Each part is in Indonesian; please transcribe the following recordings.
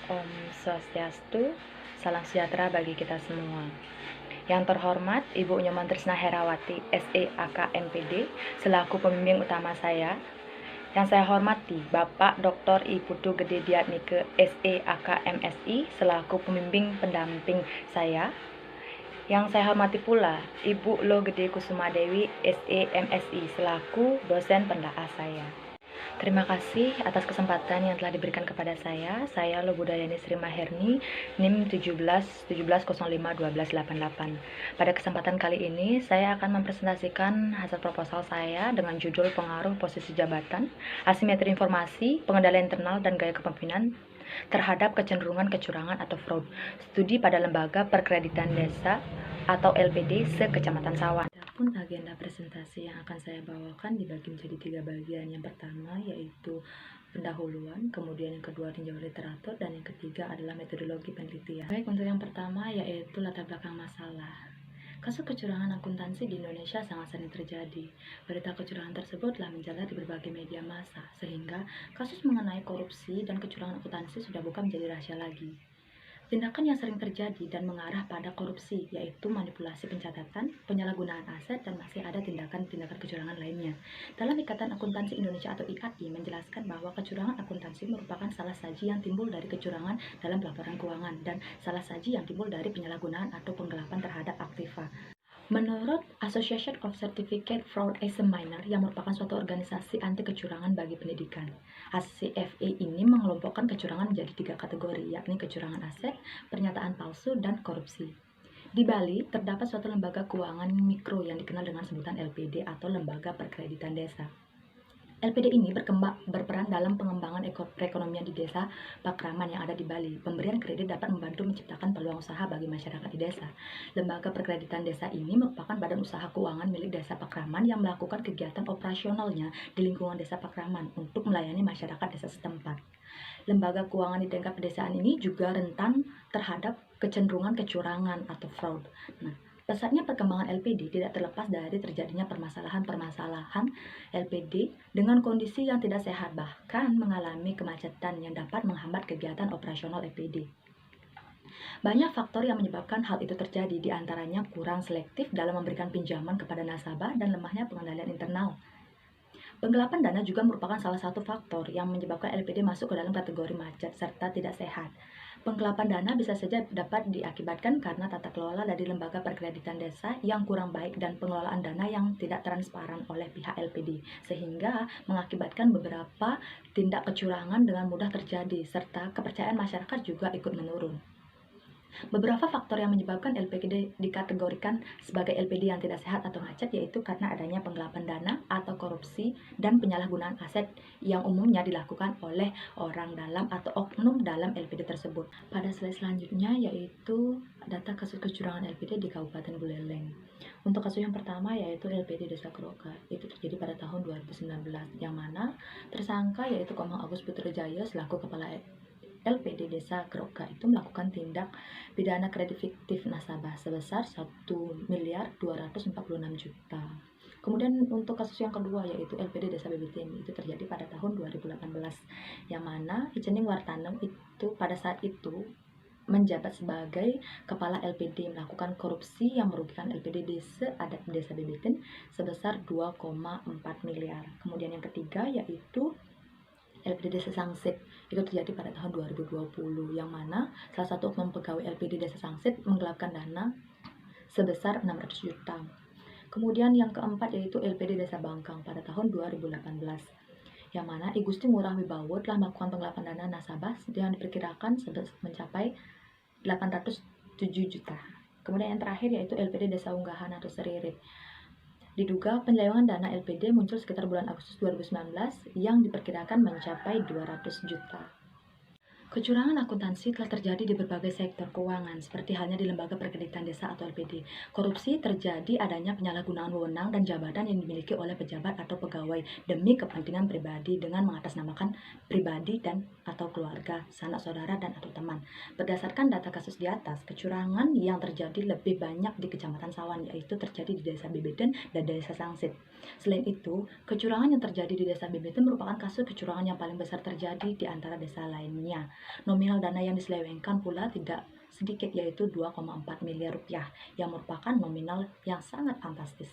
Om Swastiastu, salam sejahtera bagi kita semua. Yang terhormat Ibu Nyoman Trisna Herawati, SE AK MPD, selaku pembimbing utama saya. Yang saya hormati Bapak Dr. I Putu Gede Diatmike, SE AK MSI, selaku pembimbing pendamping saya. Yang saya hormati pula Ibu Lo Gede Kusuma Dewi, SE MSI, selaku dosen pendaas saya. Terima kasih atas kesempatan yang telah diberikan kepada saya. Saya Lo Budayani Sri Maherni, NIM 17 1705 1288. Pada kesempatan kali ini, saya akan mempresentasikan hasil proposal saya dengan judul Pengaruh Posisi Jabatan, Asimetri Informasi, Pengendalian Internal, dan Gaya Kepemimpinan terhadap kecenderungan kecurangan atau fraud. Studi pada Lembaga Perkreditan Desa atau LPD se-Kecamatan Sawan. Adapun agenda presentasi yang akan saya bawakan dibagi menjadi 3 bagian. Yang pertama yaitu pendahuluan, kemudian yang kedua tinjauan literatur, dan yang ketiga adalah metodologi penelitian. Baik, untuk yang pertama yaitu latar belakang masalah. Kasus kecurangan akuntansi di Indonesia sangat sering terjadi. Berita kecurangan tersebut telah menjalar di berbagai media massa, sehingga kasus mengenai korupsi dan kecurangan akuntansi sudah bukan menjadi rahasia lagi. Tindakan yang sering terjadi dan mengarah pada korupsi, yaitu manipulasi pencatatan, penyalahgunaan aset, dan masih ada tindakan-tindakan kecurangan lainnya. Dalam Ikatan Akuntansi Indonesia atau IAI menjelaskan bahwa kecurangan akuntansi merupakan salah saji yang timbul dari kecurangan dalam pelaporan keuangan dan salah saji yang timbul dari penyalahgunaan atau penggelapan terhadap aktiva. Menurut Association of Certificate Fraud Examiner, yang merupakan suatu organisasi anti kecurangan bagi pendidikan, ACFE ini mengelompokkan kecurangan menjadi 3 kategori, yakni kecurangan aset, pernyataan palsu, dan korupsi. Di Bali, terdapat suatu lembaga keuangan mikro yang dikenal dengan sebutan LPD atau Lembaga Perkreditan Desa. LPD ini berperan dalam pengembangan perekonomian di desa Pakraman yang ada di Bali. Pemberian kredit dapat membantu menciptakan peluang usaha bagi masyarakat di desa. Lembaga Perkreditan Desa ini merupakan badan usaha keuangan milik desa Pakraman yang melakukan kegiatan operasionalnya di lingkungan desa Pakraman untuk melayani masyarakat desa setempat. Lembaga keuangan di tingkat pedesaan ini juga rentan terhadap kecenderungan kecurangan atau fraud. Pesatnya perkembangan LPD tidak terlepas dari terjadinya permasalahan LPD dengan kondisi yang tidak sehat, bahkan mengalami kemacetan yang dapat menghambat kegiatan operasional LPD. Banyak faktor yang menyebabkan hal itu terjadi, diantaranya kurang selektif dalam memberikan pinjaman kepada nasabah dan lemahnya pengendalian internal. Penggelapan dana juga merupakan salah satu faktor yang menyebabkan LPD masuk ke dalam kategori macet serta tidak sehat. Penggelapan dana bisa saja dapat diakibatkan karena tata kelola dari lembaga perkreditan desa yang kurang baik dan pengelolaan dana yang tidak transparan oleh pihak LPD, sehingga mengakibatkan beberapa tindak kecurangan dengan mudah terjadi, serta kepercayaan masyarakat juga ikut menurun. Beberapa faktor yang menyebabkan LPD dikategorikan sebagai LPD yang tidak sehat atau macet yaitu karena adanya penggelapan dana atau korupsi dan penyalahgunaan aset yang umumnya dilakukan oleh orang dalam atau oknum dalam LPD tersebut. Pada slide selanjutnya yaitu data kasus kecurangan LPD di Kabupaten Buleleng. Untuk kasus yang pertama yaitu LPD Desa Keroka, itu terjadi pada tahun 2019, yang mana tersangka yaitu Komang Agus Putrajaya selaku kepala LPD Desa Keroka itu melakukan tindak pidana kredit fiktif nasabah sebesar 1.246.000.000. Kemudian untuk kasus yang kedua yaitu LPD Desa Bebetin, itu terjadi pada tahun 2018, yang mana Icening Wartaneng itu pada saat itu menjabat sebagai kepala LPD melakukan korupsi yang merugikan LPD Desa Adat Desa Bebetin sebesar 2,4 miliar. Kemudian yang ketiga yaitu LPD Desa Sangsit, itu terjadi pada tahun 2020, yang mana salah satu oknum pegawai LPD Desa Sangsit menggelapkan dana sebesar 600 juta. Kemudian yang keempat yaitu LPD Desa Bangkang pada tahun 2018, yang mana I Gusti Ngurah Wibowo telah melakukan penggelapan dana nasabah yang diperkirakan mencapai 807 juta. Kemudian yang terakhir yaitu LPD Desa Unggahan atau Seririt. Diduga penyelewengan dana LPD muncul sekitar bulan Agustus 2019 yang diperkirakan mencapai 200 juta. Kecurangan akuntansi telah terjadi di berbagai sektor keuangan, seperti halnya di Lembaga Perkreditan Desa atau LPD. Korupsi terjadi adanya penyalahgunaan wewenang dan jabatan yang dimiliki oleh pejabat atau pegawai demi kepentingan pribadi dengan mengatasnamakan pribadi dan atau keluarga, sanak saudara, dan atau teman. Berdasarkan data kasus di atas, kecurangan yang terjadi lebih banyak di Kecamatan Sawan, yaitu terjadi di Desa Bebeten dan Desa Sangsit. Selain itu, kecurangan yang terjadi di Desa Bebeten merupakan kasus kecurangan yang paling besar terjadi di antara desa lainnya. Nominal dana yang diselewengkan pula tidak sedikit, yaitu 2,4 miliar rupiah, yang merupakan nominal yang sangat fantastis.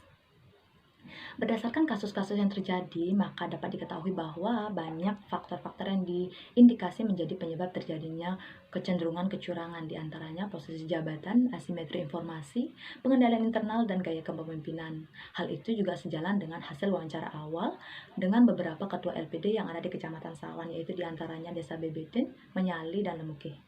Berdasarkan kasus-kasus yang terjadi, maka dapat diketahui bahwa banyak faktor-faktor yang diindikasi menjadi penyebab terjadinya kecenderungan kecurangan, diantaranya posisi jabatan, asimetri informasi, pengendalian internal, dan gaya kepemimpinan. Hal itu juga sejalan dengan hasil wawancara awal dengan beberapa ketua LPD yang ada di Kecamatan Sawan, yaitu diantaranya Desa Bebeten, Menyali, dan Lemukih.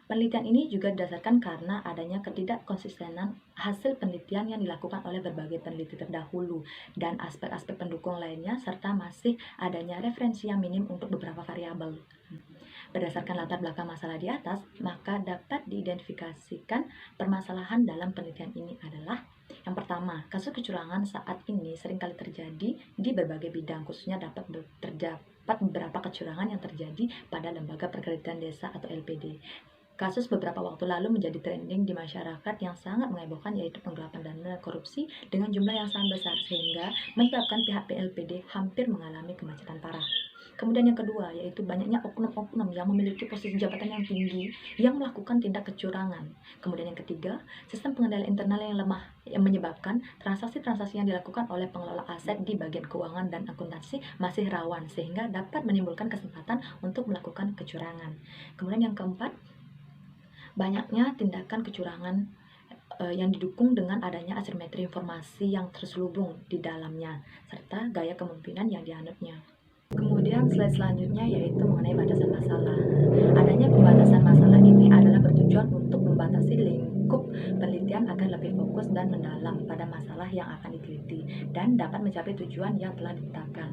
Penelitian ini juga didasarkan karena adanya ketidakkonsistenan hasil penelitian yang dilakukan oleh berbagai peneliti terdahulu dan aspek-aspek pendukung lainnya, serta masih adanya referensi yang minim untuk beberapa variabel. Berdasarkan latar belakang masalah di atas, maka dapat diidentifikasikan permasalahan dalam penelitian ini adalah: yang pertama, kasus kecurangan saat ini seringkali terjadi di berbagai bidang, khususnya terdapat beberapa kecurangan yang terjadi pada lembaga perkreditan desa atau LPD. Kasus beberapa waktu lalu menjadi trending di masyarakat yang sangat menghebohkan, yaitu penggelapan dana korupsi dengan jumlah yang sangat besar sehingga menyebabkan pihak PLPD hampir mengalami kemacetan parah. Kemudian yang kedua, yaitu banyaknya oknum-oknum yang memiliki posisi jabatan yang tinggi yang melakukan tindak kecurangan. Kemudian yang ketiga, sistem pengendalian internal yang lemah yang menyebabkan transaksi-transaksi yang dilakukan oleh pengelola aset di bagian keuangan dan akuntansi masih rawan sehingga dapat menimbulkan kesempatan untuk melakukan kecurangan. Kemudian yang keempat, banyaknya tindakan kecurangan yang didukung dengan adanya asimetri informasi yang terselubung di dalamnya, serta gaya kepemimpinan yang dianutnya. Kemudian slide selanjutnya yaitu mengenai batasan masalah. Adanya pembatasan masalah ini adalah bertujuan untuk membatasi lingkup penelitian agar lebih fokus dan mendalam pada masalah yang akan diteliti dan dapat mencapai tujuan yang telah ditetapkan.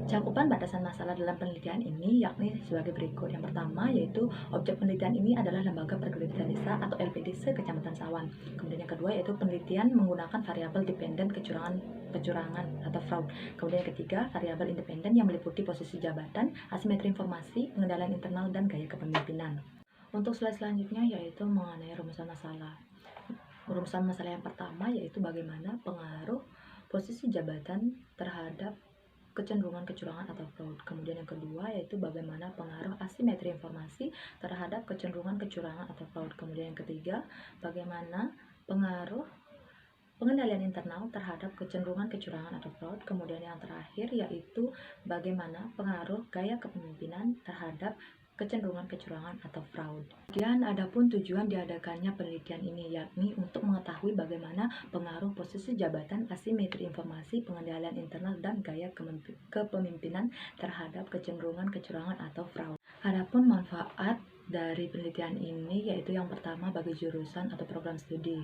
Cakupan batasan masalah dalam penelitian ini yakni sebagai berikut. Yang pertama yaitu objek penelitian ini adalah lembaga perkreditan desa atau LPD se-Kecamatan Sawan. Kemudian yang kedua yaitu penelitian menggunakan variabel dependen kecurangan atau fraud. Kemudian yang ketiga, variabel independen yang meliputi posisi jabatan, asimetri informasi, pengendalian internal, dan gaya kepemimpinan. Untuk slide selanjutnya yaitu mengenai rumusan masalah. Rumusan masalah yang pertama yaitu bagaimana pengaruh posisi jabatan terhadap kecenderungan kecurangan atau fraud. Kemudian yang kedua yaitu bagaimana pengaruh asimetri informasi terhadap kecenderungan kecurangan atau fraud. Kemudian yang ketiga, bagaimana pengaruh pengendalian internal terhadap kecenderungan kecurangan atau fraud. Kemudian yang terakhir yaitu bagaimana pengaruh gaya kepemimpinan terhadap kecenderungan kecurangan atau fraud. Kemudian adapun tujuan diadakannya penelitian ini yakni untuk mengetahui bagaimana pengaruh posisi jabatan, asimetri informasi, pengendalian internal, dan gaya kepemimpinan terhadap kecenderungan kecurangan atau fraud. Adapun manfaat dari penelitian ini yaitu yang pertama bagi jurusan atau program studi.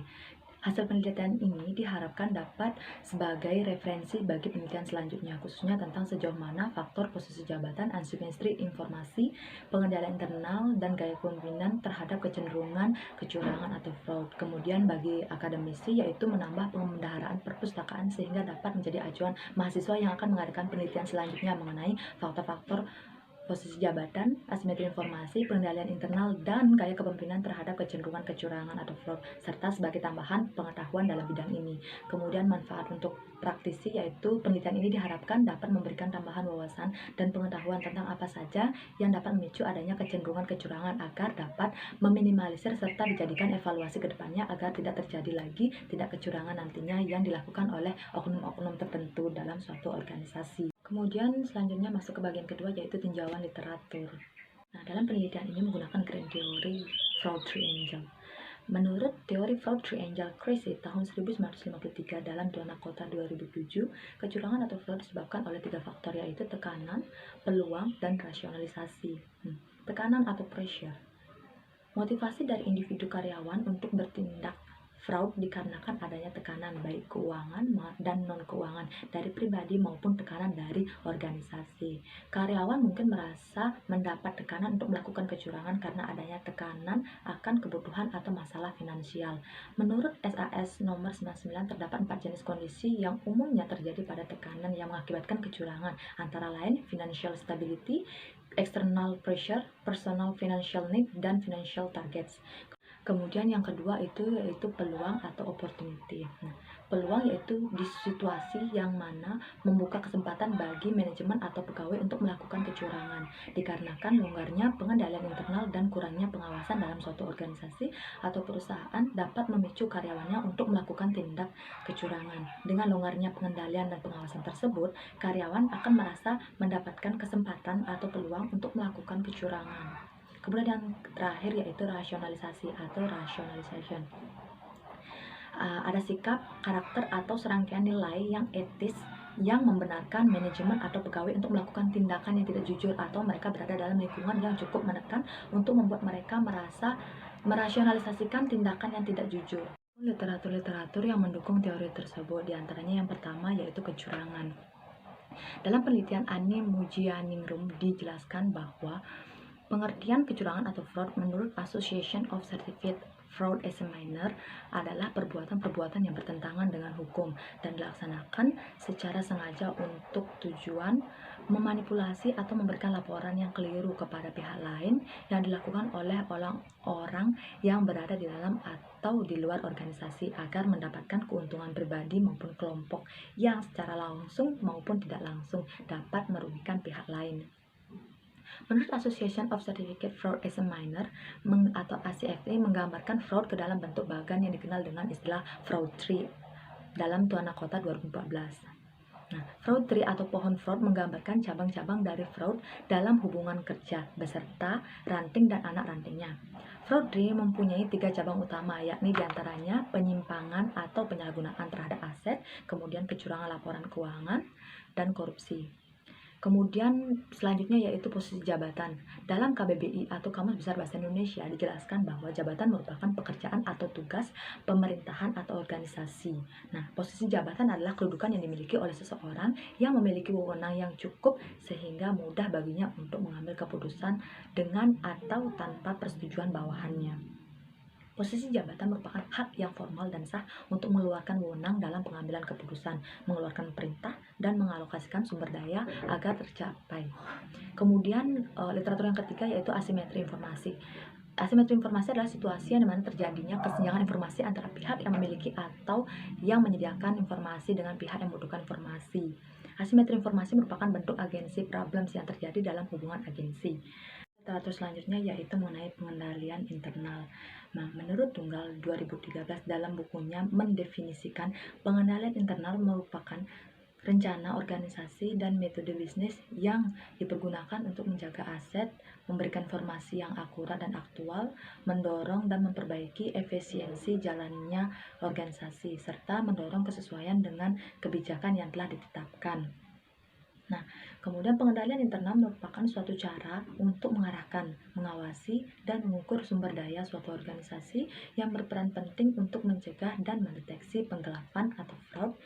Hasil penelitian ini diharapkan dapat sebagai referensi bagi penelitian selanjutnya, khususnya tentang sejauh mana faktor posisi jabatan, asimetri informasi, pengendalian internal, dan gaya kepemimpinan terhadap kecenderungan kecurangan atau fraud. Kemudian bagi akademisi yaitu menambah pembendaharaan perpustakaan sehingga dapat menjadi acuan mahasiswa yang akan mengadakan penelitian selanjutnya mengenai faktor-faktor posisi jabatan, asimetri informasi, pengendalian internal, dan gaya kepemimpinan terhadap kecenderungan kecurangan atau fraud, serta sebagai tambahan pengetahuan dalam bidang ini. Kemudian manfaat untuk praktisi yaitu penelitian ini diharapkan dapat memberikan tambahan wawasan dan pengetahuan tentang apa saja yang dapat memicu adanya kecenderungan kecurangan agar dapat meminimalisir serta dijadikan evaluasi ke depannya agar tidak terjadi lagi tindak kecurangan nantinya yang dilakukan oleh oknum-oknum tertentu dalam suatu organisasi. Kemudian selanjutnya masuk ke bagian kedua yaitu tinjauan literatur. Nah, dalam penelitian ini menggunakan grand teori fraud triangle. Menurut teori fraud triangle Cressy tahun 1953 dalam Dona Kota 2007, kecurangan atau fraud disebabkan oleh 3 faktor yaitu tekanan, peluang, dan rasionalisasi. Tekanan atau pressure. Motivasi dari individu karyawan untuk bertindak fraud dikarenakan adanya tekanan baik keuangan dan non-keuangan dari pribadi maupun tekanan dari organisasi. Karyawan mungkin merasa mendapat tekanan untuk melakukan kecurangan karena adanya tekanan akan kebutuhan atau masalah finansial. Menurut SAS nomor 99 terdapat 4 jenis kondisi yang umumnya terjadi pada tekanan yang mengakibatkan kecurangan, antara lain financial stability, external pressure, personal financial need, dan financial targets. Kemudian yang kedua itu yaitu peluang atau opportunity. Nah, peluang yaitu di situasi yang mana membuka kesempatan bagi manajemen atau pegawai untuk melakukan kecurangan, dikarenakan longgarnya pengendalian internal dan kurangnya pengawasan dalam suatu organisasi atau perusahaan dapat memicu karyawannya untuk melakukan tindak kecurangan. Dengan longgarnya pengendalian dan pengawasan tersebut, karyawan akan merasa mendapatkan kesempatan atau peluang untuk melakukan kecurangan. Kemudian yang terakhir yaitu rasionalisasi atau rationalization. Ada sikap, karakter, atau serangkaian nilai yang etis yang membenarkan manajemen atau pegawai untuk melakukan tindakan yang tidak jujur, atau mereka berada dalam lingkungan yang cukup menekan untuk membuat mereka merasa merasionalisasikan tindakan yang tidak jujur. Literatur-literatur yang mendukung teori tersebut, diantaranya yang pertama yaitu kecurangan. Dalam penelitian Ani Mujianingrum dijelaskan bahwa pengertian kecurangan atau fraud menurut Association of Certified Fraud Examiner adalah perbuatan-perbuatan yang bertentangan dengan hukum dan dilaksanakan secara sengaja untuk tujuan memanipulasi atau memberikan laporan yang keliru kepada pihak lain yang dilakukan oleh orang-orang yang berada di dalam atau di luar organisasi agar mendapatkan keuntungan pribadi maupun kelompok yang secara langsung maupun tidak langsung dapat merugikan pihak lain. Menurut Association of Certificate Fraud Examiner atau ACFE menggambarkan fraud ke dalam bentuk bagan yang dikenal dengan istilah fraud tree dalam Tuana Kota 2014. Nah, fraud tree atau pohon fraud menggambarkan cabang-cabang dari fraud dalam hubungan kerja beserta ranting dan anak rantingnya. Fraud tree mempunyai 3 cabang utama, yakni diantaranya penyimpangan atau penyalahgunaan terhadap aset, kemudian kecurangan laporan keuangan, dan korupsi. Kemudian selanjutnya yaitu posisi jabatan. Dalam KBBI atau Kamus Besar Bahasa Indonesia dijelaskan bahwa jabatan merupakan pekerjaan atau tugas pemerintahan atau organisasi. Nah, posisi jabatan adalah kedudukan yang dimiliki oleh seseorang yang memiliki wewenang yang cukup sehingga mudah baginya untuk mengambil keputusan dengan atau tanpa persetujuan bawahannya. Posisi jabatan merupakan hak yang formal dan sah untuk mengeluarkan wewenang dalam pengambilan keputusan, mengeluarkan perintah, dan mengalokasikan sumber daya agar tercapai. Kemudian literatur yang ketiga yaitu asimetri informasi. Asimetri informasi adalah situasi yang dimana terjadinya kesenjangan informasi antara pihak yang memiliki atau yang menyediakan informasi dengan pihak yang membutuhkan informasi. Asimetri informasi merupakan bentuk agensi problems yang terjadi dalam hubungan agensi. Literatur selanjutnya yaitu mengenai pengendalian internal. Nah, menurut Tunggal 2013 dalam bukunya mendefinisikan pengendalian internal merupakan rencana organisasi dan metode bisnis yang dipergunakan untuk menjaga aset, memberikan informasi yang akurat dan aktual, mendorong dan memperbaiki efisiensi jalannya organisasi, serta mendorong kesesuaian dengan kebijakan yang telah ditetapkan. Nah, kemudian pengendalian internal merupakan suatu cara untuk mengarahkan, mengawasi, dan mengukur sumber daya suatu organisasi yang berperan penting untuk mencegah dan mendeteksi penggelapan atau fraud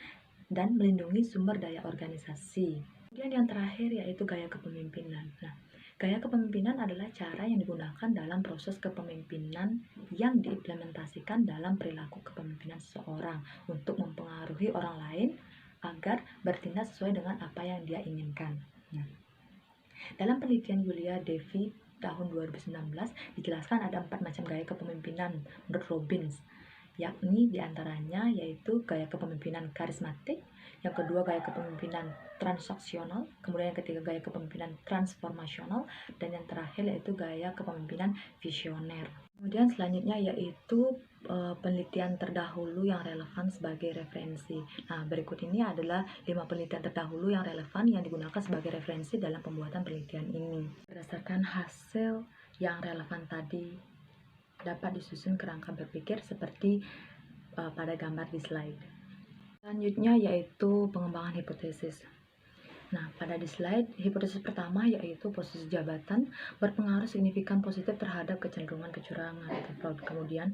dan melindungi sumber daya organisasi. Kemudian yang terakhir yaitu gaya kepemimpinan. Nah, gaya kepemimpinan adalah cara yang digunakan dalam proses kepemimpinan yang diimplementasikan dalam perilaku kepemimpinan seseorang untuk mempengaruhi orang lain agar bertindak sesuai dengan apa yang dia inginkan. Nah, dalam penelitian Yulia Devi tahun 2019 dijelaskan ada 4 macam gaya kepemimpinan menurut Robbins, yakni diantaranya yaitu gaya kepemimpinan karismatik, yang kedua gaya kepemimpinan transaksional, kemudian yang ketiga gaya kepemimpinan transformasional, dan yang terakhir yaitu gaya kepemimpinan visioner. Kemudian selanjutnya yaitu penelitian terdahulu yang relevan sebagai referensi. Nah, berikut ini adalah 5 penelitian terdahulu yang relevan yang digunakan sebagai referensi dalam pembuatan penelitian ini. Berdasarkan hasil yang relevan tadi, dapat disusun kerangka berpikir seperti pada gambar di slide. Selanjutnya yaitu pengembangan hipotesis. Nah, pada di slide, hipotesis pertama yaitu posisi jabatan berpengaruh signifikan positif terhadap kecenderungan kecurangan atau fraud. Kemudian,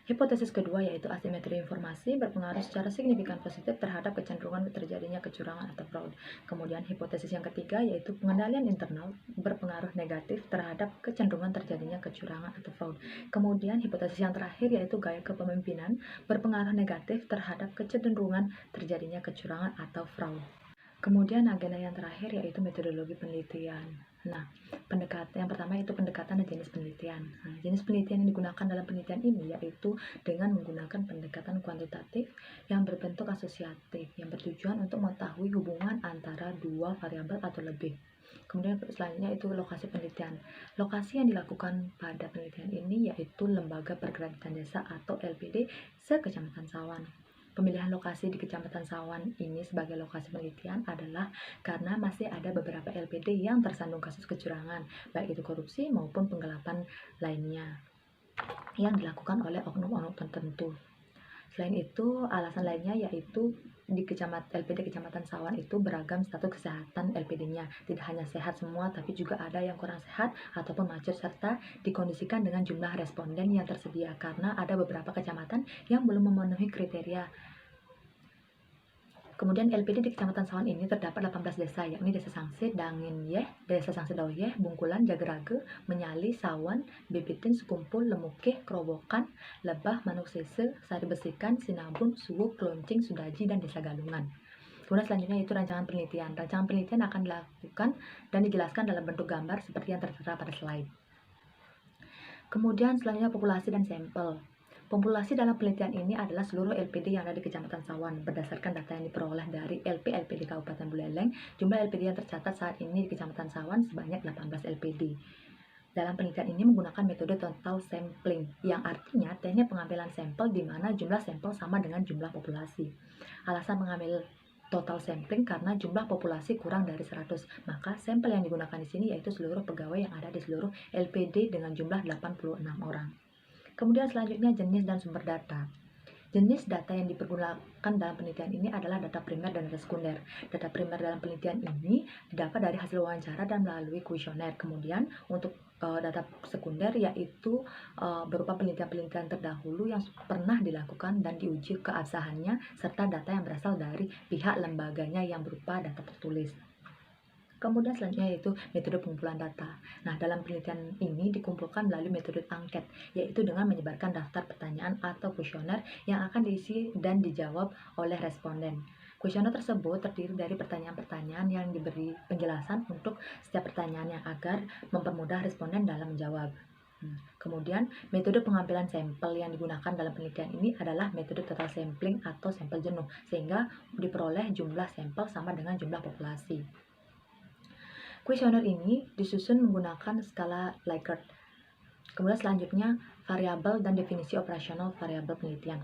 hipotesis kedua yaitu asimetri informasi berpengaruh secara signifikan positif terhadap kecenderungan terjadinya kecurangan atau fraud. Kemudian hipotesis yang ketiga yaitu pengendalian internal berpengaruh negatif terhadap kecenderungan terjadinya kecurangan atau fraud. Kemudian hipotesis yang terakhir yaitu gaya kepemimpinan berpengaruh negatif terhadap kecenderungan terjadinya kecurangan atau fraud. Kemudian agenda yang terakhir yaitu metodologi penelitian. Nah, yang pertama itu pendekatan dan jenis penelitian. penelitian. Nah, jenis penelitian yang digunakan dalam penelitian ini yaitu dengan menggunakan pendekatan kuantitatif yang berbentuk asosiatif, yang bertujuan untuk mengetahui hubungan antara dua variabel atau lebih. Kemudian selanjutnya itu lokasi penelitian. Lokasi yang dilakukan pada penelitian ini yaitu Lembaga Perkreditan Desa atau LPD se-Kecamatan Sawan. Pemilihan lokasi di Kecamatan Sawan ini sebagai lokasi penelitian adalah karena masih ada beberapa LPD yang tersandung kasus kecurangan, baik itu korupsi maupun penggelapan lainnya yang dilakukan oleh oknum-oknum tertentu. Selain itu, alasan lainnya yaitu di LPD Kecamatan Sawan itu beragam status kesehatan LPD-nya. Tidak hanya sehat semua, tapi juga ada yang kurang sehat ataupun macet, serta dikondisikan dengan jumlah responden yang tersedia karena ada beberapa kecamatan yang belum memenuhi kriteria. Kemudian LPD di Kecamatan Sawan ini terdapat 18 desa, yakni Desa Sangse, Danginyeh, Desa Sangse Dauyeh, Bungkulan, Jagerage, Menyali, Sawan, Bibitin, Sekumpul, Lemukeh, Kerobokan, Lebah, Manuk Sese, Sari Besikan, Sinabun, Suwuk, Kloncing, Sudaji, dan Desa Galungan. Kemudian selanjutnya itu rancangan penelitian. Rancangan penelitian akan dilakukan dan dijelaskan dalam bentuk gambar seperti yang tertera pada slide. Kemudian selanjutnya populasi dan sampel. Populasi dalam penelitian ini adalah seluruh LPD yang ada di Kecamatan Sawan. Berdasarkan data yang diperoleh dari LPD Kabupaten Buleleng, jumlah LPD yang tercatat saat ini di Kecamatan Sawan sebanyak 18 LPD. Dalam penelitian ini menggunakan metode total sampling, yang artinya teknik pengambilan sampel di mana jumlah sampel sama dengan jumlah populasi. Alasan mengambil total sampling karena jumlah populasi kurang dari 100, maka sampel yang digunakan di sini yaitu seluruh pegawai yang ada di seluruh LPD dengan jumlah 86 orang. Kemudian selanjutnya jenis dan sumber data. Jenis data yang dipergunakan dalam penelitian ini adalah data primer dan data sekunder. Data primer dalam penelitian ini didapat dari hasil wawancara dan melalui kuesioner. Kemudian untuk data sekunder yaitu berupa penelitian-penelitian terdahulu yang pernah dilakukan dan diuji keabsahannya, serta data yang berasal dari pihak lembaganya yang berupa data tertulis. Kemudian selanjutnya yaitu metode pengumpulan data. Nah, dalam penelitian ini dikumpulkan melalui metode angket, yaitu dengan menyebarkan daftar pertanyaan atau kuesioner yang akan diisi dan dijawab oleh responden. Kuesioner tersebut terdiri dari pertanyaan-pertanyaan yang diberi penjelasan untuk setiap pertanyaannya agar mempermudah responden dalam menjawab. Kemudian, metode pengambilan sampel yang digunakan dalam penelitian ini adalah metode total sampling atau sampel jenuh, sehingga diperoleh jumlah sampel sama dengan jumlah populasi. Kuesioner ini disusun menggunakan skala Likert. Kemudian selanjutnya, variabel dan definisi operasional variabel penelitian.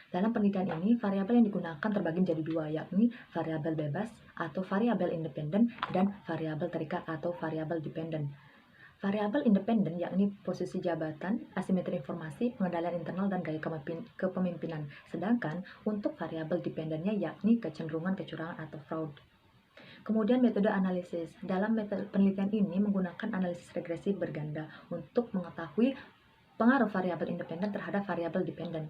Dalam penelitian ini, variabel yang digunakan terbagi menjadi dua, yakni variabel bebas atau variabel independen dan variabel terikat atau variabel dependen. Variabel independen yakni posisi jabatan, asimetri informasi, pengendalian internal, dan gaya kepemimpinan. Sedangkan untuk variabel dependennya yakni kecenderungan kecurangan atau fraud. Kemudian metode analisis. Dalam metode penelitian ini menggunakan analisis regresi berganda untuk mengetahui pengaruh variabel independen terhadap variabel dependen.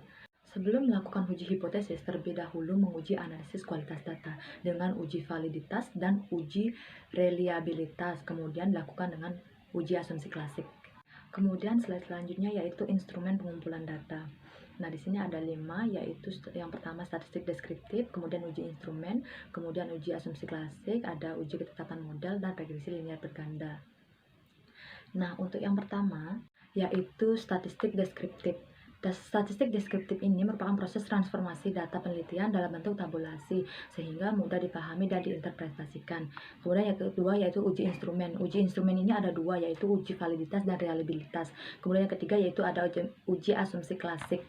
Sebelum melakukan uji hipotesis, terlebih dahulu menguji analisis kualitas data dengan uji validitas dan uji reliabilitas, kemudian dilakukan dengan uji asumsi klasik. Kemudian slide selanjutnya yaitu instrumen pengumpulan data. Nah, di sini ada 5, yaitu yang pertama statistik deskriptif, kemudian uji instrumen, kemudian uji asumsi klasik, ada uji ketetapan model, dan regresi linear berganda. Nah, untuk yang pertama, yaitu statistik deskriptif. Statistik deskriptif ini merupakan proses transformasi data penelitian dalam bentuk tabulasi, sehingga mudah dipahami dan diinterpretasikan. Kemudian yang kedua yaitu uji instrumen. Uji instrumen ini ada dua, yaitu uji validitas dan reliabilitas. Kemudian yang ketiga yaitu ada uji asumsi klasik.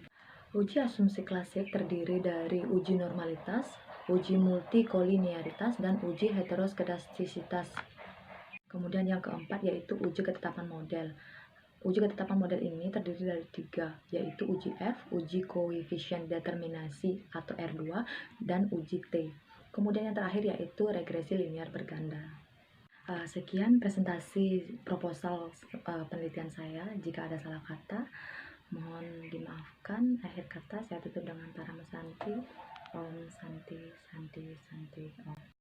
Uji asumsi klasik terdiri dari uji normalitas, uji multikolinearitas, dan uji heteroskedastisitas. Kemudian yang keempat yaitu uji ketetapan model. Uji ketetapan model ini terdiri dari 3, yaitu uji F, uji koefisien determinasi atau R2, dan uji T. Kemudian yang terakhir yaitu regresi linear berganda. Sekian presentasi proposal penelitian saya. Jika ada salah kata, mohon dimaafkan. Akhir kata saya tutup dengan Parama Santi. Om Santi Santi Santi Om.